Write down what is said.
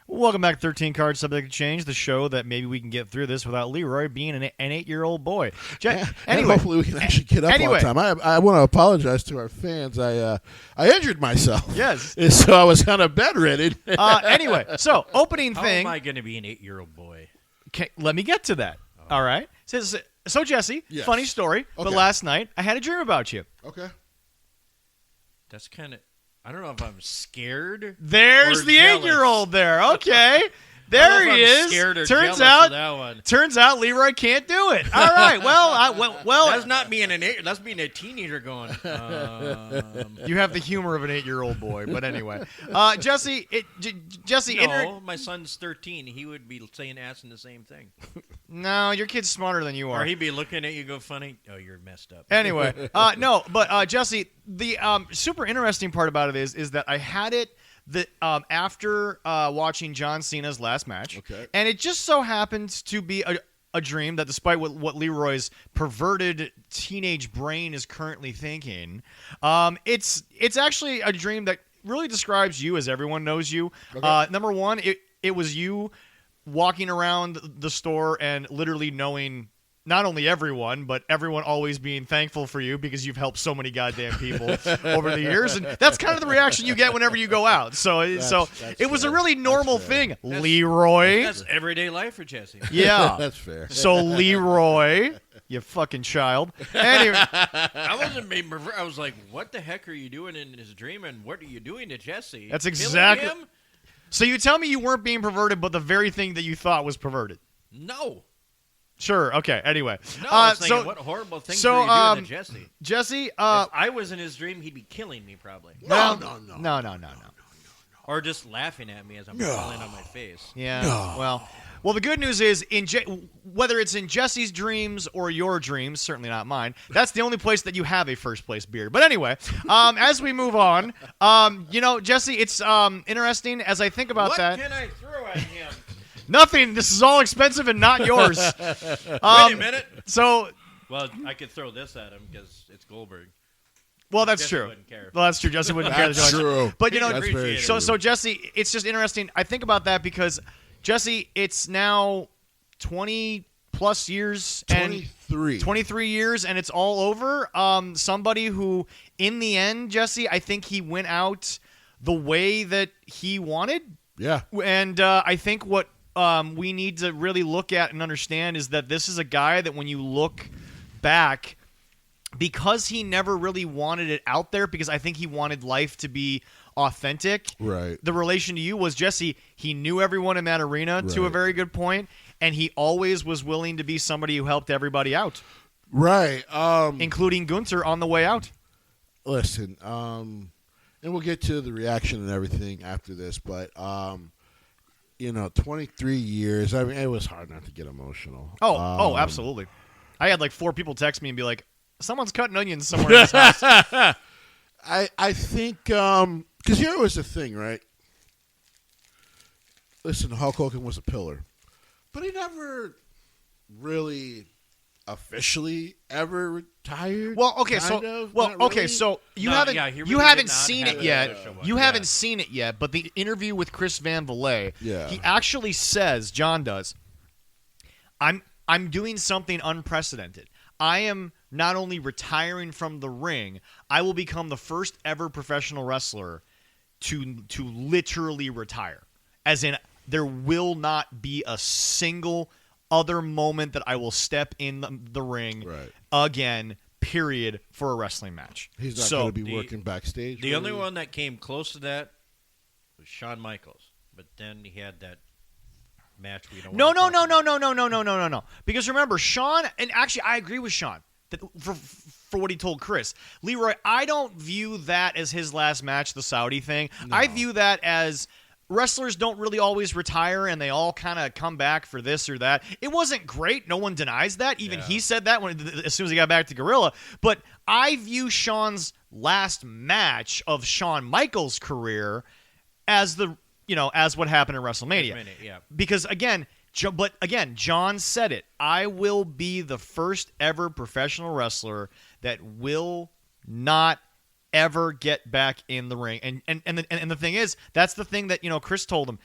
Welcome back to 13 Cards Subject to Change, the show that maybe we can get through this without Leroy being an 8-year-old boy. And Anyway, hopefully we can actually get up on time. I want to apologize to our fans. I injured myself. Yes. And so I was kind of bedridden. Anyway, so opening How thing. am I going to be an 8-year-old boy? Okay, let me get to that. All right. Says so, Jesse. Yes. Funny story. But Okay. last night I had a dream about you. Okay. That's kind of... I don't know if I'm scared. There's or the jealous. 8-year-old there. Okay. I There don't know he if I'm is. scared or Turns jealous out, of that one. turns out Leroy can't do it. All right. Well, That's not being an 8. That's being a teenager going. you have the humor of an 8-year-old boy. But anyway, Jesse. Jesse. No, my son's 13. He would be saying asking the same thing. No, your kid's smarter than you are. Or he'd be looking at you, go funny. Oh, you're messed up. Anyway, no, but Jesse, the super interesting part about it is that I had it after watching John Cena's last match, Okay. and it just so happens to be a dream that, despite what Leroy's perverted teenage brain is currently thinking, it's actually a dream that really describes you as everyone knows you. Okay. Number one, it was you walking around the store and literally knowing not only everyone, but everyone always being thankful for you because you've helped so many goddamn people over the years. And that's kind of the reaction you get whenever you go out. So That's it was fair. a really normal That's fair. thing. Leroy. That's everyday life for Jesse. Yeah. That's fair. So Leroy, you fucking child. Anyway, I wasn't being perverted. I was like, what the heck are you doing in his dream, and what are you doing to Jesse? That's Killing exactly- him? so you tell me you weren't being perverted, but the very thing that you thought was perverted. No. Sure. Okay. Anyway. No, I was thinking, what horrible things are you doing to Jesse? Jesse, If I was in his dream, he'd be killing me probably. no. No. Or just laughing at me as I'm falling on my face. Yeah. No. Well, the good news is whether it's in Jesse's dreams or your dreams, certainly not mine. That's the only place that you have a first place beard. But anyway, as we move on, Jesse, it's interesting as I think about that. What can I throw at him? Nothing. This is all expensive and not yours. Wait a minute. So, Well, I could throw this at him because it's Goldberg. well, that's Jesse true. wouldn't care. Well, that's true. Jesse wouldn't care. That's true. But That's very true. so Jesse, it's just interesting. I think about that because Jesse, it's now 20 plus years 23. 23 years, and it's all over. Somebody who, in the end, Jesse, I think he went out the way that he wanted. Yeah. And I think what we need to really look at and understand is that this is a guy that when you look back, because he never really wanted it out there, because I think he wanted life to be authentic. Right. The relation to you was, Jesse, he knew everyone in that arena to a Right. very good point, and he always was willing to be somebody who helped everybody out, Right. including Gunther on the way out. Listen, and we'll get to the reaction and everything after this, but 23 years. I mean, it was hard not to get emotional. Oh, absolutely. I had like 4 people text me and be like, someone's cutting onions somewhere in this house. I think because here was the thing, right? Listen, Hulk Hogan was a pillar, but he never really officially ever retired. Well, okay, kind of, well, not okay, really. so you No, haven't yeah, he you really haven't did not seen have it a yet. show up. You Yeah. haven't seen it yet, but the interview with Chris Van Vliet, Yeah. he actually says, John does, I'm doing something unprecedented. I am not only retiring from the ring, I will become the first ever professional wrestler to literally retire. As in, there will not be a single other moment that I will step in the ring Right. again, period, for a wrestling match. He's not So, going to be working backstage. The only really. one that came close to that was Shawn Michaels. But then he had that match we don't No. want to talk about. Because remember, Sean, and actually I agree with Sean that for what he told Chris. Leroy, I don't view that as his last match, the Saudi thing. No. I view that as wrestlers don't really always retire and they all kind of come back for this or that. It wasn't great. No one denies that. Even he said that as soon as he got back to Gorilla. But I view Sean's last match of Shawn Michaels' career as as what happened at WrestleMania. Yeah. Because again, John said it. I will be the first ever professional wrestler that will not ever get back in the ring. And the thing is, that's the thing that Chris told him.